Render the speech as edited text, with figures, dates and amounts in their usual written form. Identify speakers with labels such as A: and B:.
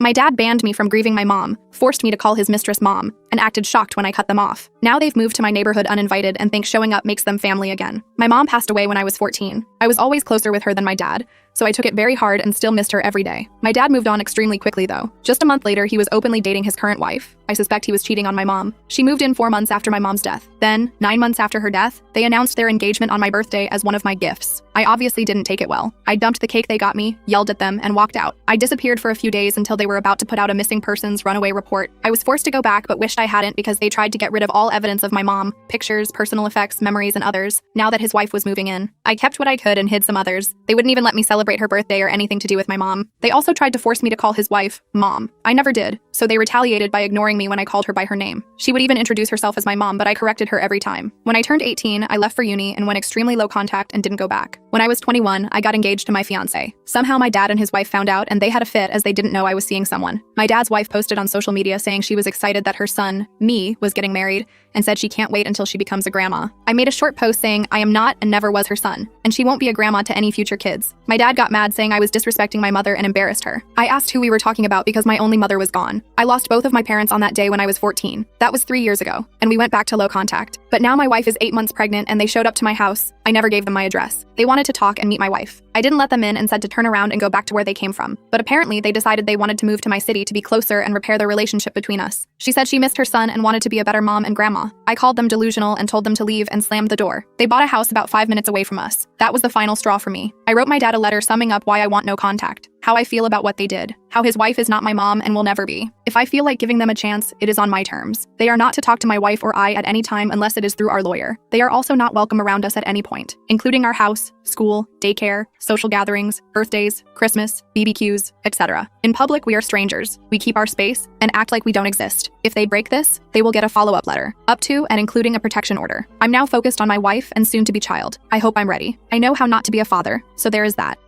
A: My dad banned me from grieving my mom, forced me to call his mistress mom, and acted shocked when I cut them off. Now they've moved to my neighborhood uninvited and think showing up makes them family again. My mom passed away when I was 14. I was always closer with her than my dad, so I took it very hard and still missed her every day. My dad moved on extremely quickly though. Just a month later, he was openly dating his current wife. I suspect he was cheating on my mom. She moved in 4 months after my mom's death. Then, 9 months after her death, they announced their engagement on my birthday as one of my gifts. I obviously didn't take it well. I dumped the cake they got me, yelled at them, and walked out. I disappeared for a few days until they were about to put out a missing persons runaway report. I was forced to go back but wished I hadn't because they tried to get rid of all evidence of my mom, pictures, personal effects, memories, and others, now that his wife was moving in. I kept what I could and hid some others. They wouldn't even let me celebrate her birthday or anything to do with my mom. They also tried to force me to call his wife Mom. I never did, so they retaliated by ignoring me when I called her by her name. She would even introduce herself as my mom, but I corrected her every time. When I turned 18, I left for uni and went extremely low contact and didn't go back. When I was 21, I got engaged to my fiancé. Somehow my dad and his wife found out and they had a fit as they didn't know I was seeing someone. My dad's wife posted on social media saying she was excited that her son, me, was getting married and said she can't wait until she becomes a grandma. I made a short post saying I am not and never was her son, and she won't be a grandma to any future kids. My dad got mad saying I was disrespecting my mother and embarrassed her. I asked who we were talking about because my only mother was gone. I lost both of my parents on that day when I was 14. That was 3 years ago, and we went back to low contact. But now my wife is 8 months pregnant and they showed up to my house. I never gave them my address. They wanted to talk and meet my wife. I didn't let them in and said to turn around and go back to where they came from. But apparently they decided they wanted to move to my city to be closer and repair the relationship between us. She said she missed her son and wanted to be a better mom and grandma. I called them delusional and told them to leave and slammed the door. They bought a house about 5 minutes away from us. That was the final straw for me. I wrote my dad a letter summing up why I want no contact, how I feel about what they did, how his wife is not my mom and will never be. If I feel like giving them a chance, it is on my terms. They are not to talk to my wife or I at any time unless it is through our lawyer. They are also not welcome around us at any point, including our house, school, daycare, social gatherings, birthdays, Christmas, BBQs, etc. In public, we are strangers. We keep our space and act like we don't exist. If they break this, they will get a follow-up letter, up to and including a protection order. I'm now focused on my wife and soon-to-be child. I hope I'm ready. I know how not to be a father, so there is that.